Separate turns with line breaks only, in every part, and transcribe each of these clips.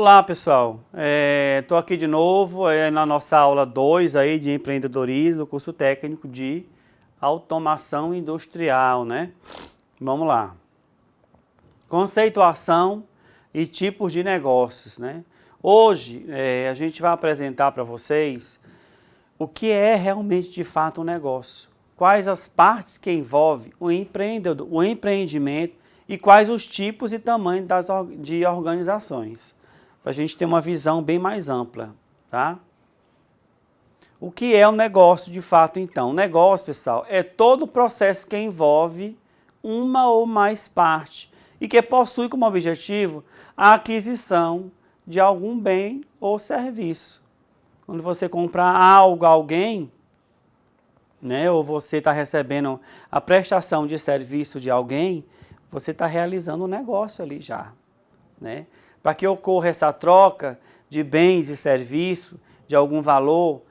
Olá pessoal, estou aqui de novo na nossa aula 2 aí de empreendedorismo, curso técnico de automação industrial, né? Vamos lá. Conceituação e tipos de negócios, né? Hoje a gente vai apresentar para vocês o que é realmente de fato um negócio, quais as partes que envolve o empreendimento e quais os tipos e tamanhos de organizações, para a gente ter uma visão bem mais ampla, tá? O que é um negócio de fato, então? Um negócio, pessoal, é todo o processo que envolve uma ou mais partes e que possui como objetivo a aquisição de algum bem ou serviço. Quando você comprar algo a alguém, né, ou você está recebendo a prestação de serviço de alguém, você está realizando um negócio ali já, né? Para que ocorra essa troca de bens e serviços, de algum valor,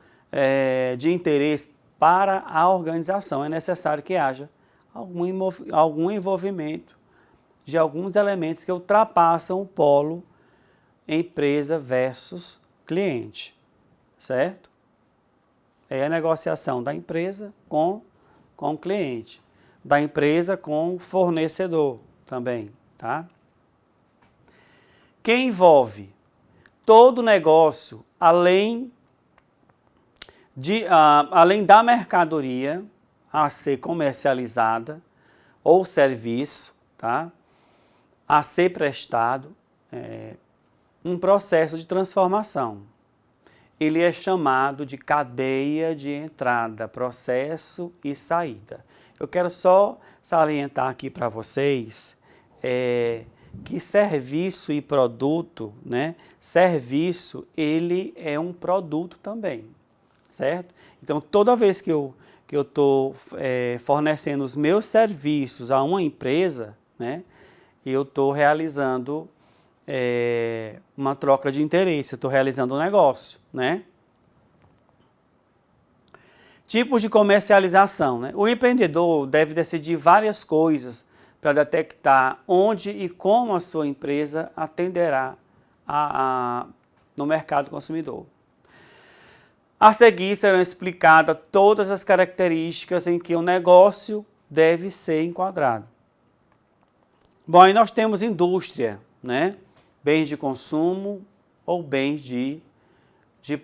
de interesse para a organização, é necessário que haja algum envolvimento de alguns elementos que ultrapassam o polo empresa versus cliente, certo? É a negociação da empresa com o cliente, da empresa com o fornecedor também, tá? Que envolve todo negócio, além da mercadoria a ser comercializada ou serviço, tá? A ser prestado, um processo de transformação. Ele é chamado de cadeia de entrada, processo e saída. Eu quero só salientar aqui para vocês que serviço e produto, né? Serviço, ele é um produto também, certo? Então, toda vez que eu estou fornecendo os meus serviços a uma empresa, né? Eu estou realizando uma troca de interesse, eu estou realizando um negócio, né? Tipos de comercialização, né? O empreendedor deve decidir várias coisas para detectar onde e como a sua empresa atenderá no mercado consumidor. A seguir serão explicadas todas as características em que o negócio deve ser enquadrado. Bom, aí nós temos indústria, né? Bens de consumo ou bens de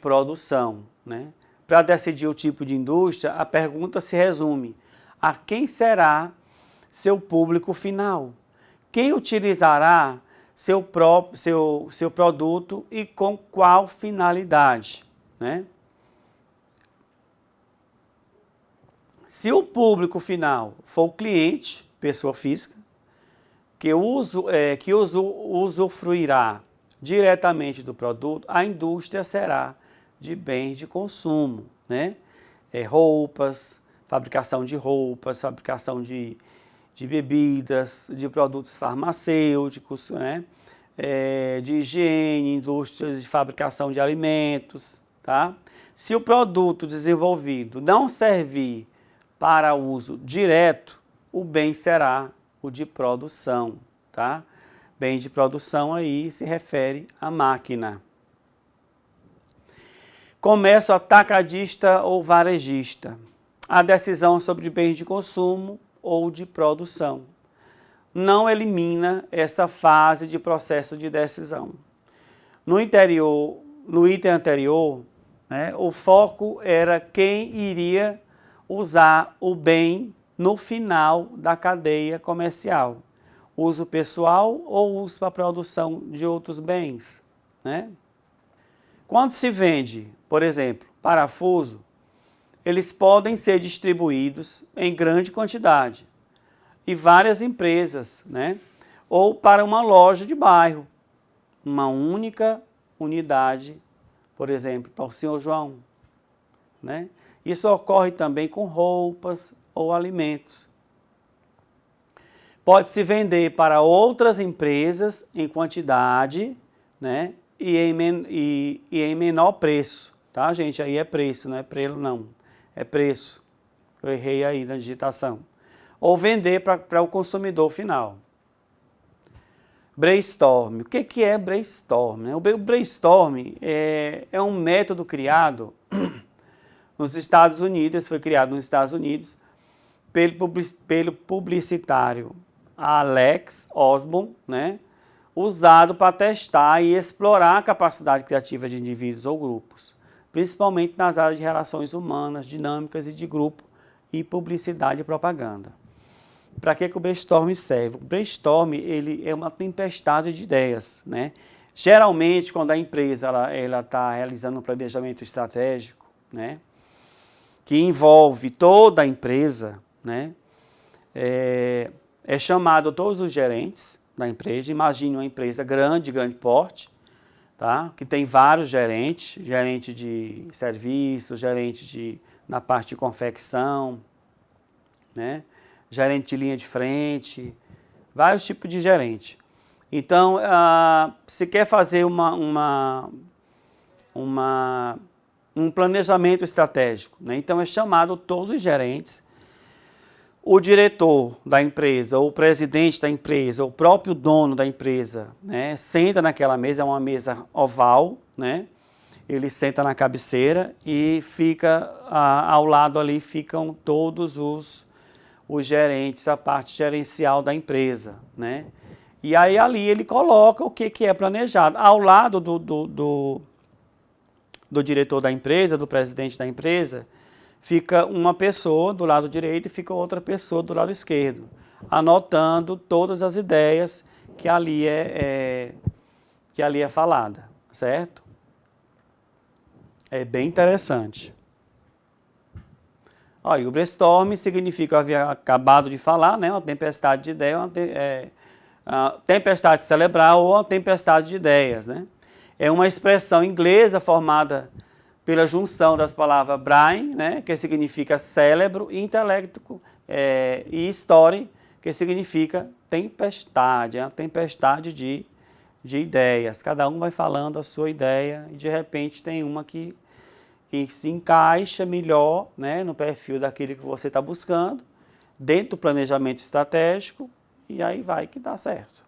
produção, né? Para decidir o tipo de indústria, a pergunta se resume: a quem será seu público final? Quem utilizará seu produto e com qual finalidade, né? Se o público final for o cliente, pessoa física, que usufruirá diretamente do produto, a indústria será de bens de consumo, né? Roupas, fabricação de roupas, fabricação de bebidas, de produtos farmacêuticos, né? De higiene, indústrias de fabricação de alimentos, tá? Se o produto desenvolvido não servir para uso direto, o bem será o de produção, tá? Bem de produção aí se refere à máquina. Comércio atacadista ou varejista. A decisão sobre bens de consumo ou de produção não elimina essa fase de processo de decisão. No item anterior, né, o foco era quem iria usar o bem no final da cadeia comercial. Uso pessoal ou uso para a produção de outros bens, né? Quando se vende, por exemplo, parafuso, eles podem ser distribuídos em grande quantidade e várias empresas, né? Ou para uma loja de bairro, uma única unidade, por exemplo, para o senhor João, né? Isso ocorre também com roupas ou alimentos. Pode-se vender para outras empresas em quantidade, né? E em menor preço, tá, gente? Aí é preço, não é prelo, não. É preço. Eu errei aí na digitação. Ou vender para o consumidor final. Brainstorm. O que é brainstorm? O brainstorm é um método criado nos Estados Unidos, foi criado nos Estados Unidos pelo publicitário Alex Osborne, né? Usado para testar e explorar a capacidade criativa de indivíduos ou grupos, principalmente nas áreas de relações humanas, dinâmicas e de grupo e publicidade e propaganda. Para que o brainstorm serve? O brainstorm ele é uma tempestade de ideias, né? Geralmente, quando a empresa ela está realizando um planejamento estratégico, né, que envolve toda a empresa, né, é chamado todos os gerentes da empresa. Imagine uma empresa grande porte, tá? Que tem vários gerentes, gerente de serviços, gerente na parte de confecção, né? Gerente de linha de frente, vários tipos de gerente. Então, se quer fazer um planejamento estratégico, né? Então é chamado todos os gerentes, o diretor da empresa, ou o presidente da empresa, ou o próprio dono da empresa, né? Senta naquela mesa, é uma mesa oval, né? Ele senta na cabeceira e fica ao lado ali ficam todos os gerentes, a parte gerencial da empresa, né? E aí ali ele coloca o que é planejado. Ao lado do diretor da empresa, do presidente da empresa, fica uma pessoa do lado direito e fica outra pessoa do lado esquerdo, anotando todas as ideias que ali é falada, certo? É bem interessante. E o brainstorm significa, eu havia acabado de falar, né, uma tempestade de ideias, uma tempestade cerebral ou uma tempestade de ideias, né? É uma expressão inglesa formada pela junção das palavras brain, né, que significa cérebro, e intelecto, e story, que significa tempestade, é uma tempestade de ideias. Cada um vai falando a sua ideia e de repente tem uma que se encaixa melhor, né, no perfil daquele que você está buscando, dentro do planejamento estratégico, e aí vai que dá certo.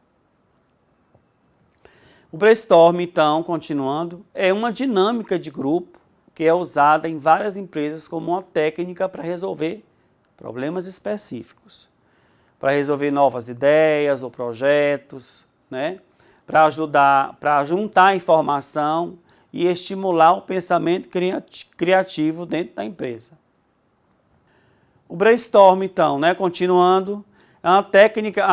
O brainstorm, então, continuando, é uma dinâmica de grupo que é usada em várias empresas como uma técnica para resolver problemas específicos, para resolver novas ideias ou projetos, né, para juntar informação e estimular o pensamento criativo dentro da empresa. O brainstorm, então, né, continuando, a técnica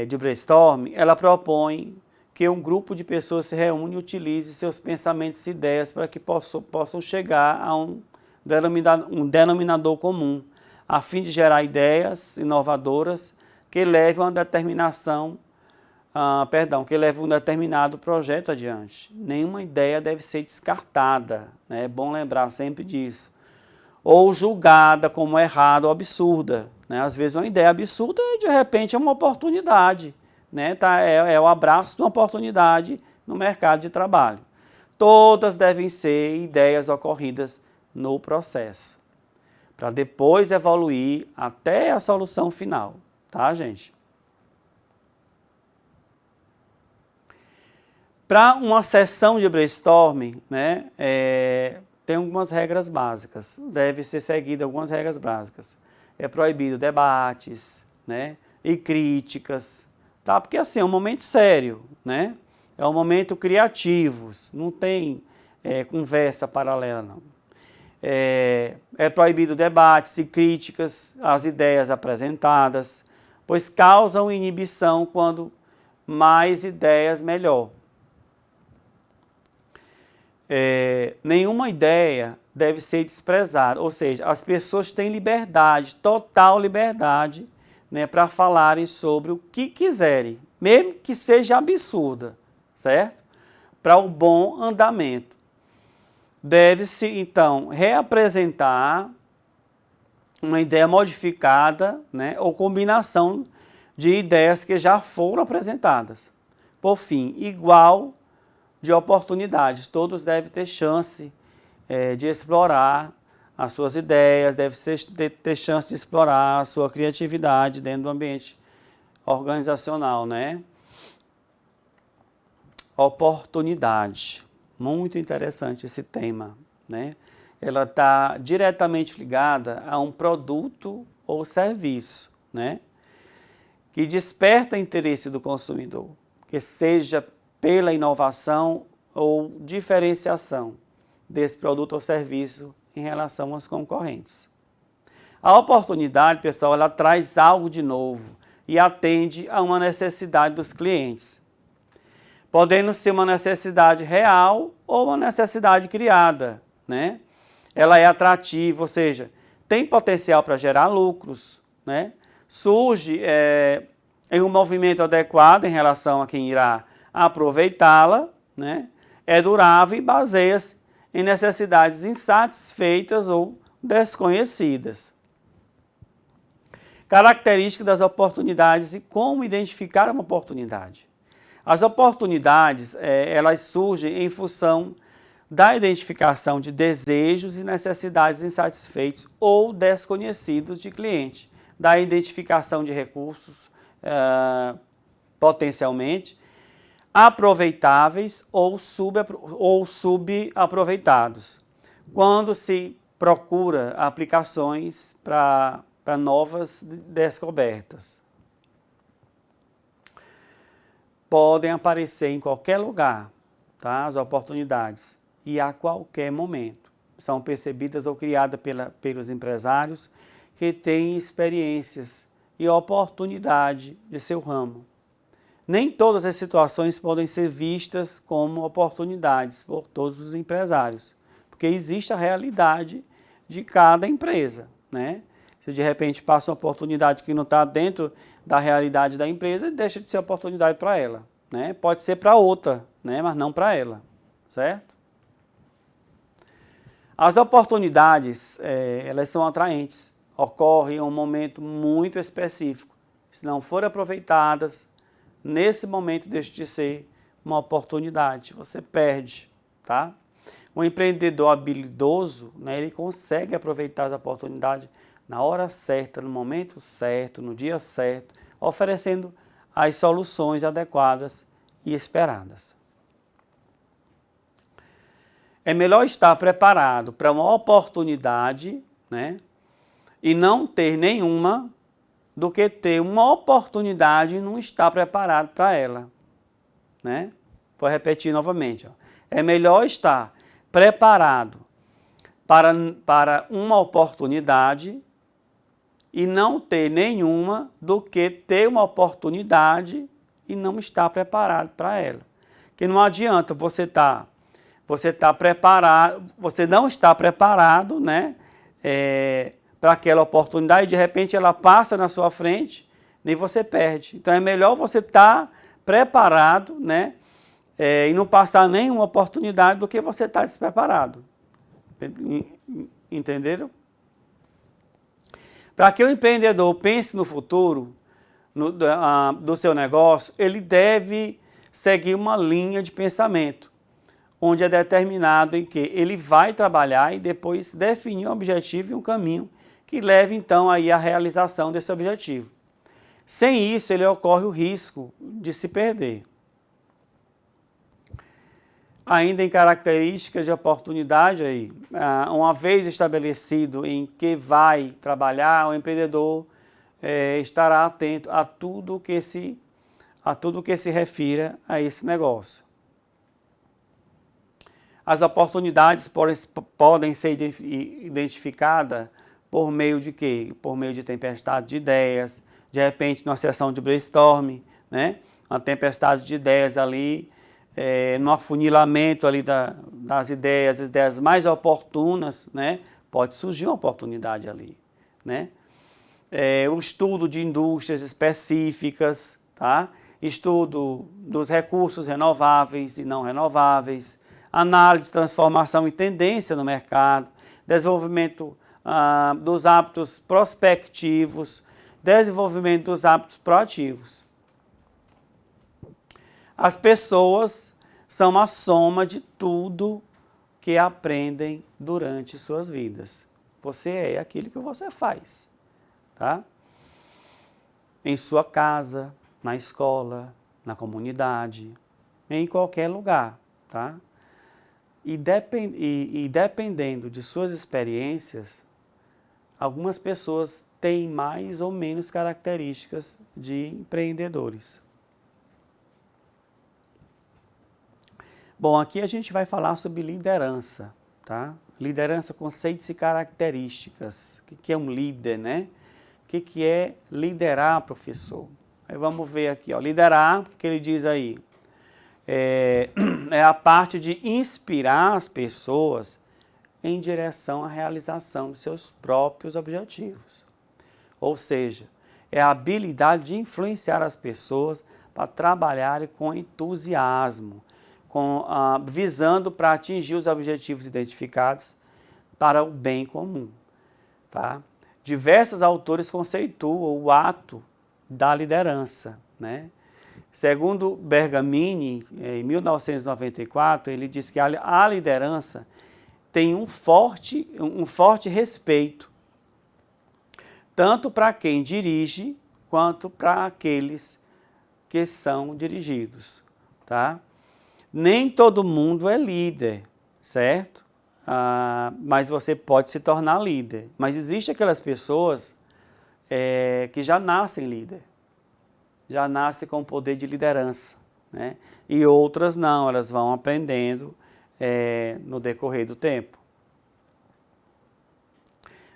de brainstorm, ela propõe que um grupo de pessoas se reúne e utilize seus pensamentos e ideias para que possam chegar a um denominador comum, a fim de gerar ideias inovadoras que levem a uma que leva um determinado projeto adiante. Nenhuma ideia deve ser descartada, né? É bom lembrar sempre disso. Ou julgada como errada ou absurda, né? Às vezes uma ideia absurda de repente é uma oportunidade, né? É o abraço de uma oportunidade no mercado de trabalho. Todas devem ser ideias ocorridas no processo, para depois evoluir até a solução final, tá, gente? Para uma sessão de brainstorming, né, tem algumas regras básicas, deve ser seguida algumas regras básicas. É proibido debates, né, e críticas, tá? Porque assim, é um momento sério, né? É um momento criativo, não tem conversa paralela, não. É proibido debates e críticas às ideias apresentadas, pois causam inibição quando mais ideias melhor. Nenhuma ideia deve ser desprezada, ou seja, as pessoas têm liberdade, total liberdade, né, para falarem sobre o que quiserem, mesmo que seja absurda, certo? Para o bom andamento. Deve-se, então, reapresentar uma ideia modificada, né, ou combinação de ideias que já foram apresentadas. Por fim, igual de oportunidades, todos devem ter chance de explorar as suas ideias, deve ter chance de explorar a sua criatividade dentro do ambiente organizacional, né? Oportunidade. Muito interessante esse tema, né? Ela está diretamente ligada a um produto ou serviço, né? Que desperta interesse do consumidor, que seja pela inovação ou diferenciação desse produto ou serviço em relação aos concorrentes. A oportunidade, pessoal, ela traz algo de novo e atende a uma necessidade dos clientes, podendo ser uma necessidade real ou uma necessidade criada, né? Ela é atrativa, ou seja, tem potencial para gerar lucros, né? Surge em um movimento adequado em relação a quem irá aproveitá-la, né? É durável e baseia-se em necessidades insatisfeitas ou desconhecidas. Características das oportunidades e como identificar uma oportunidade. As oportunidades, elas surgem em função da identificação de desejos e necessidades insatisfeitos ou desconhecidos de cliente, da identificação de recursos potencialmente aproveitáveis ou subaproveitados, quando se procura aplicações para novas descobertas. Podem aparecer em qualquer lugar, tá? As oportunidades, e a qualquer momento. São percebidas ou criadas pelos empresários que têm experiências e oportunidade de seu ramo. Nem todas as situações podem ser vistas como oportunidades por todos os empresários, porque existe a realidade de cada empresa, né? Se de repente passa uma oportunidade que não está dentro da realidade da empresa, deixa de ser oportunidade para ela, né? Pode ser para outra, né? Mas não para ela, certo? As oportunidades, elas são atraentes, ocorrem em um momento muito específico. Se não forem aproveitadas, nesse momento deixa de ser uma oportunidade, você perde, tá? Um empreendedor habilidoso, né, ele consegue aproveitar as oportunidades na hora certa, no momento certo, no dia certo, oferecendo as soluções adequadas e esperadas. É melhor estar preparado para uma oportunidade, né, e não ter nenhuma, do que ter uma oportunidade e não estar preparado para ela, né? Vou repetir novamente. Ó. É melhor estar preparado para uma oportunidade e não ter nenhuma, do que ter uma oportunidade e não estar preparado para ela. Que não adianta você tá preparado, você não está preparado, né? Para aquela oportunidade, e de repente ela passa na sua frente e você perde. Então é melhor você estar preparado, né? E não passar nenhuma oportunidade do que você estar despreparado. Entenderam? Para que o empreendedor pense no futuro do seu negócio, ele deve seguir uma linha de pensamento, onde é determinado em que ele vai trabalhar e depois definir um objetivo e um caminho que leve então aí à realização desse objetivo. Sem isso, ele ocorre o risco de se perder. Ainda em características de oportunidade, aí, uma vez estabelecido em que vai trabalhar, o empreendedor estará atento a tudo que se refira a esse negócio. As oportunidades podem ser identificadas por meio de quê? Por meio de tempestade de ideias, de repente numa sessão de brainstorming, né? Uma tempestade de ideias ali, no afunilamento ali das ideias, as ideias mais oportunas, né? Pode surgir uma oportunidade ali, né? O estudo de indústrias específicas, tá? Estudo dos recursos renováveis e não renováveis, análise de transformação e tendência no mercado, desenvolvimento dos hábitos prospectivos, desenvolvimento dos hábitos proativos. As pessoas são a soma de tudo que aprendem durante suas vidas. Você é aquilo que você faz, tá? em sua casa, na escola, na comunidade, em qualquer lugar, tá? E dependendo de suas experiências, algumas pessoas têm mais ou menos características de empreendedores. Bom, aqui a gente vai falar sobre liderança, tá? Liderança, conceitos e características. O que é um líder, né? O que é liderar, professor? Aí vamos ver aqui, ó. Liderar, o que ele diz aí? É a parte de inspirar as pessoas em direção à realização de seus próprios objetivos. Ou seja, é a habilidade de influenciar as pessoas para trabalharem com entusiasmo, visando para atingir os objetivos identificados para o bem comum. Tá? Diversos autores conceituam o ato da liderança, né? Segundo Bergamini, em 1994, ele diz que a liderança tem um forte respeito, tanto para quem dirige, quanto para aqueles que são dirigidos. Tá? Nem todo mundo é líder, certo? Mas você pode se tornar líder. Mas existem aquelas pessoas que já nascem líder, já nascem com o poder de liderança, né? E outras não, elas vão aprendendo no decorrer do tempo.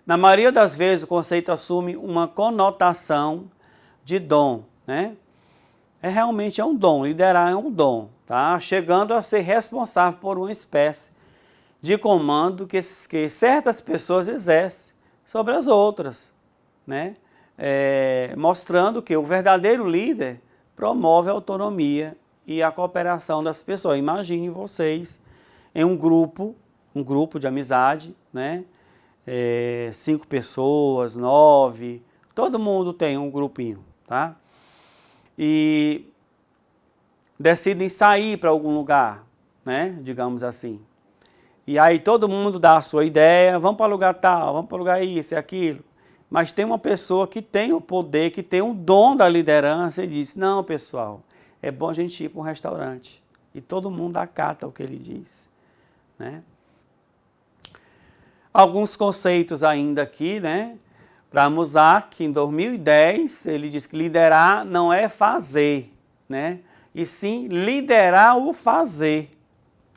Na maioria das vezes, o conceito assume uma conotação de dom, né? Realmente é um dom, liderar é um dom, tá? Chegando a ser responsável por uma espécie de comando que certas pessoas exercem sobre as outras, né? Mostrando que o verdadeiro líder promove a autonomia e a cooperação das pessoas. Imagine vocês em um grupo de amizade, né? 5 pessoas, 9, todo mundo tem um grupinho, tá? E decidem sair para algum lugar, né? Digamos assim. E aí todo mundo dá a sua ideia, vamos para lugar tal, vamos para lugar isso e aquilo. Mas tem uma pessoa que tem o poder, que tem o dom da liderança e diz, não, pessoal, é bom a gente ir para um restaurante. E todo mundo acata o que ele diz, né? Alguns conceitos ainda aqui, né? Para Muzak, em 2010, ele diz que liderar não é fazer, né? E sim liderar o fazer,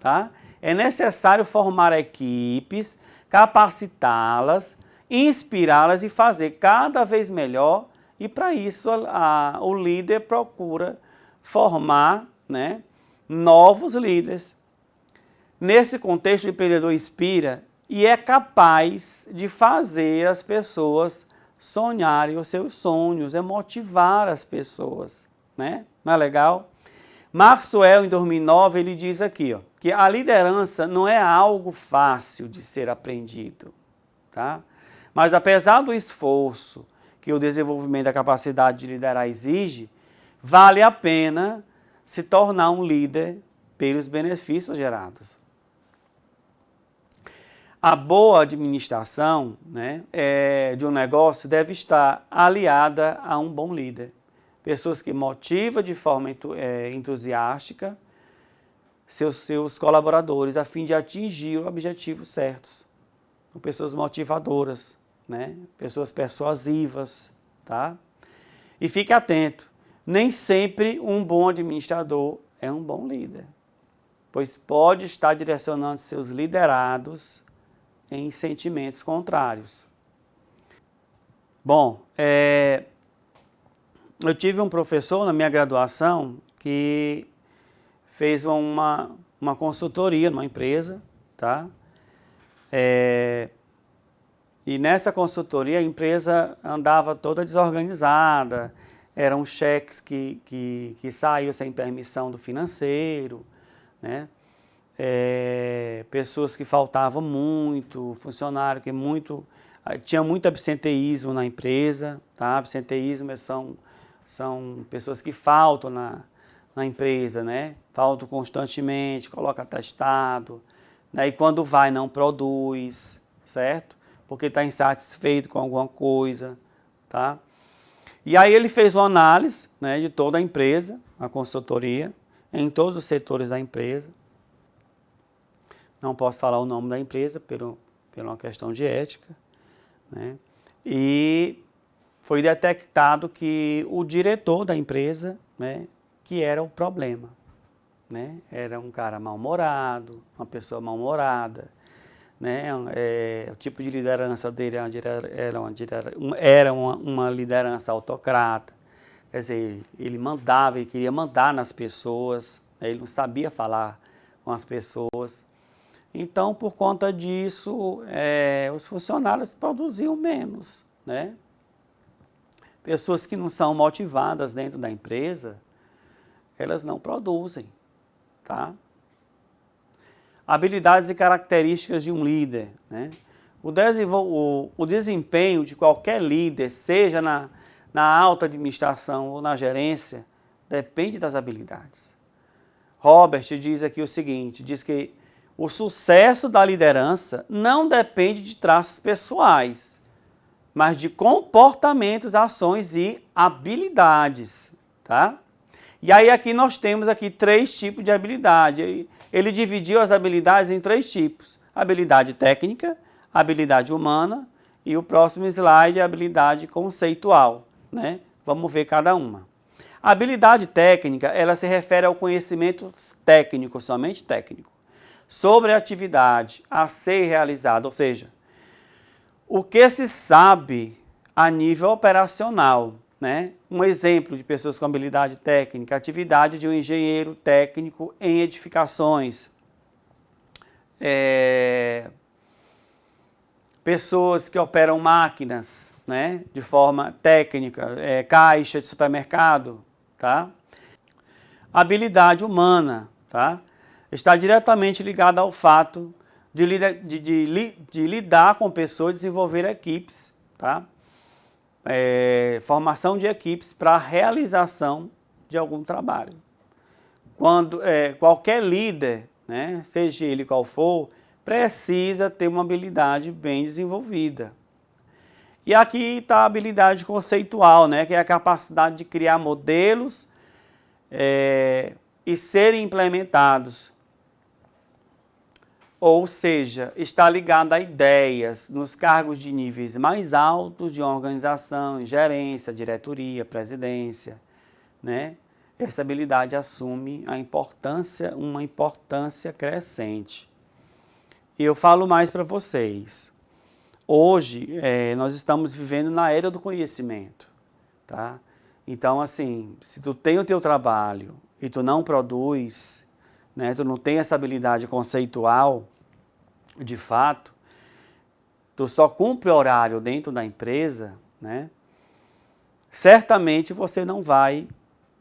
tá? É necessário formar equipes, capacitá-las, inspirá-las e fazer cada vez melhor. E para isso o líder procura formar, né, novos líderes. Nesse contexto, o empreendedor inspira e é capaz de fazer as pessoas sonharem os seus sonhos, motivar as pessoas, né? Não é legal? Maxwell, em 2009, ele diz aqui, ó, que a liderança não é algo fácil de ser aprendido, tá? Mas apesar do esforço que o desenvolvimento da capacidade de liderar exige, vale a pena se tornar um líder pelos benefícios gerados. A boa administração, né, de um negócio deve estar aliada a um bom líder. Pessoas que motivam de forma entusiástica seus colaboradores a fim de atingir os objetivos certos. São pessoas motivadoras, né? Pessoas persuasivas, tá? E fique atento, nem sempre um bom administrador é um bom líder, pois pode estar direcionando seus liderados em sentimentos contrários. Bom, eu tive um professor na minha graduação que fez uma consultoria numa empresa, tá? E nessa consultoria a empresa andava toda desorganizada, eram cheques que saíam sem permissão do financeiro, né? Pessoas que faltavam muito, funcionário que tinha muito absenteísmo na empresa, tá? Absenteísmo são pessoas que faltam na empresa, né? Faltam constantemente, coloca atestado, né? E quando vai não produz, certo? Porque está insatisfeito com alguma coisa, tá? E aí ele fez uma análise, né, de toda a empresa, a consultoria, em todos os setores da empresa. Não posso falar o nome da empresa por uma questão de ética, né? E foi detectado que o diretor da empresa, né, que era o problema, né? Era um cara mal-humorado, uma pessoa mal-humorada, né? O tipo de liderança dele era uma liderança autocrata, quer dizer, ele mandava, ele queria mandar nas pessoas, né? Ele não sabia falar com as pessoas. Então, por conta disso, os funcionários produziam menos, né? Pessoas que não são motivadas dentro da empresa, elas não produzem, tá? Habilidades e características de um líder, né? O desempenho de qualquer líder, seja na alta administração ou na gerência, depende das habilidades. Robert diz aqui o seguinte, diz que o sucesso da liderança não depende de traços pessoais, mas de comportamentos, ações e habilidades, tá? E aí aqui nós temos aqui 3 tipos de habilidade. Ele dividiu as habilidades em 3 tipos. Habilidade técnica, habilidade humana e o próximo slide é a habilidade conceitual, né? Vamos ver cada uma. A habilidade técnica, ela se refere ao conhecimento técnico, somente técnico, sobre a atividade a ser realizada, ou seja, o que se sabe a nível operacional, né? Um exemplo de pessoas com habilidade técnica, atividade de um engenheiro técnico em edificações. Pessoas que operam máquinas, né? De forma técnica, caixa de supermercado, tá? Habilidade humana, tá? Está diretamente ligada ao fato de lidar com pessoas e desenvolver equipes, tá? Formação de equipes para a realização de algum trabalho. Quando qualquer líder, né, seja ele qual for, precisa ter uma habilidade bem desenvolvida. E aqui está a habilidade conceitual, né, que é a capacidade de criar modelos e serem implementados. Ou seja, está ligado a ideias nos cargos de níveis mais altos de uma organização, gerência, diretoria, presidência, né? Essa habilidade assume uma importância crescente. E eu falo mais para vocês. Hoje, nós estamos vivendo na era do conhecimento, tá? Então, assim, se tu tem o teu trabalho e tu não produz, né, tu não tem essa habilidade conceitual, de fato, tu só cumpre horário dentro da empresa, né, certamente você não vai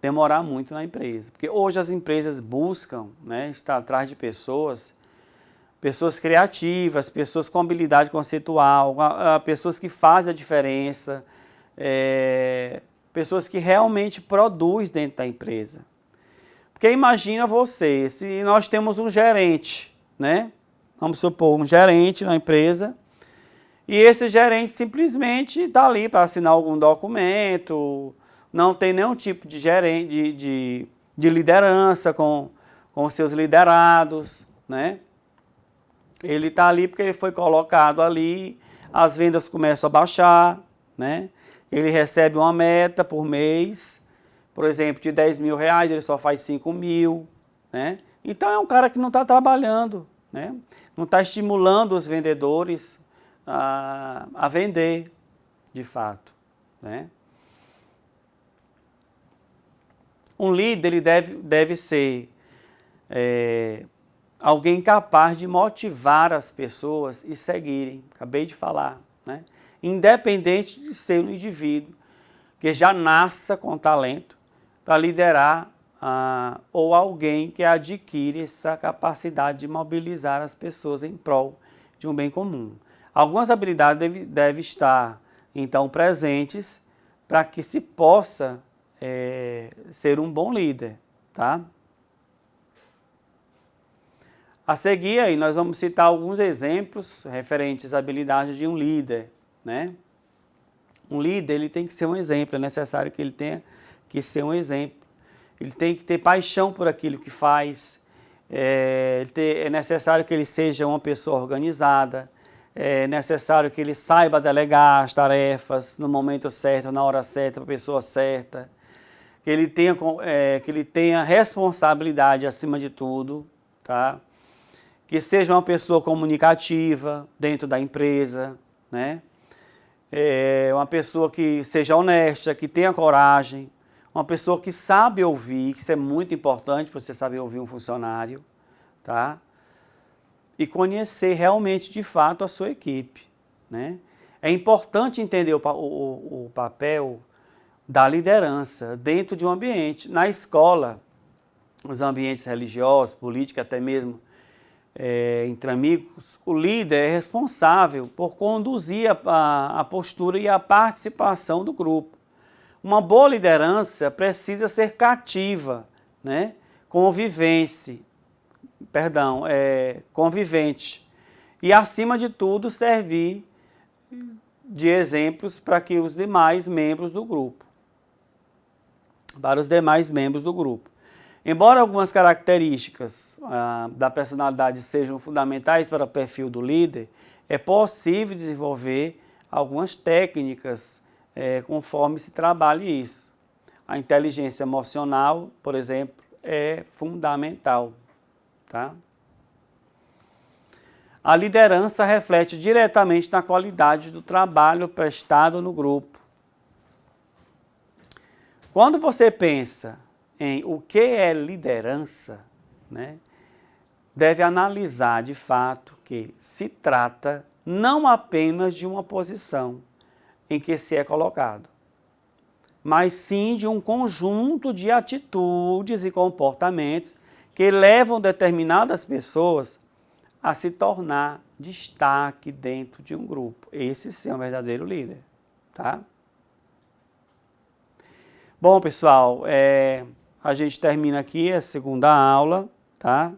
demorar muito na empresa. Porque hoje as empresas buscam, né, estar atrás de pessoas criativas, pessoas com habilidade conceitual, pessoas que fazem a diferença, pessoas que realmente produzem dentro da empresa. Porque imagina você, se nós temos um gerente, né? Vamos supor, um gerente na empresa, e esse gerente simplesmente está ali para assinar algum documento, não tem nenhum tipo de de liderança com os seus liderados, né? Ele está ali porque ele foi colocado ali, as vendas começam a baixar, né? Ele recebe uma meta por mês, por exemplo, de 10 mil reais, ele só faz 5 mil, né? Então é um cara que não está trabalhando, né? Não está estimulando os vendedores a vender, de fato, né? Um líder ele deve ser alguém capaz de motivar as pessoas e seguirem, acabei de falar, né? Independente de ser um indivíduo que já nasça com talento para liderar ou alguém que adquire essa capacidade de mobilizar as pessoas em prol de um bem comum. Algumas habilidades devem estar, então, presentes para que se possa ser um bom líder, tá? A seguir, aí, nós vamos citar alguns exemplos referentes à habilidade de um líder, né? Um líder, ele tem que ser um exemplo, é necessário que ele tenha que ser um exemplo. Ele tem que ter paixão por aquilo que faz, é necessário que ele seja uma pessoa organizada, é necessário que ele saiba delegar as tarefas no momento certo, na hora certa, para a pessoa certa, que ele tenha responsabilidade acima de tudo, tá? Que seja uma pessoa comunicativa dentro da empresa, né? Uma pessoa que seja honesta, que tenha coragem, uma pessoa que sabe ouvir, que isso é muito importante, você saber ouvir um funcionário, tá? E conhecer realmente, de fato, a sua equipe, né? É importante entender o papel da liderança dentro de um ambiente. Na escola, os ambientes religiosos, políticos, até mesmo entre amigos, o líder é responsável por conduzir a postura e a participação do grupo. Uma boa liderança precisa ser cativa, né? Convivente. E, acima de tudo, servir de exemplos para que os demais membros do grupo. Embora algumas características da personalidade sejam fundamentais para o perfil do líder, é possível desenvolver algumas técnicas conforme se trabalhe isso. A inteligência emocional, por exemplo, é fundamental. Tá? A liderança reflete diretamente na qualidade do trabalho prestado no grupo. Quando você pensa em o que é liderança, né, deve analisar de fato que se trata não apenas de uma posição em que se é colocado, mas sim de um conjunto de atitudes e comportamentos que levam determinadas pessoas a se tornar destaque dentro de um grupo. Esse sim é um verdadeiro líder, tá? Bom, pessoal, a gente termina aqui a segunda aula, tá?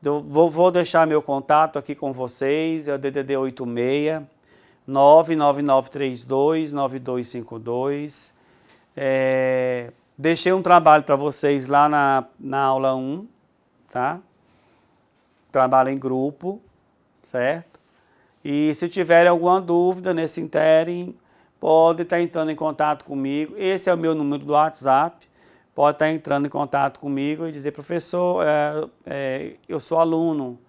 Eu vou deixar meu contato aqui com vocês, é o DDD 86 99932 9252. Deixei um trabalho para vocês lá na aula 1, tá? Trabalho em grupo, certo? E se tiverem alguma dúvida nesse ínterim, pode estar entrando em contato comigo. Esse é o meu número do WhatsApp. Pode estar entrando em contato comigo e dizer, professor, eu sou aluno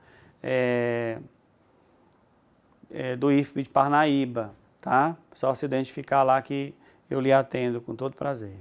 do IFP de Parnaíba, tá? Só se identificar lá que eu lhe atendo com todo prazer.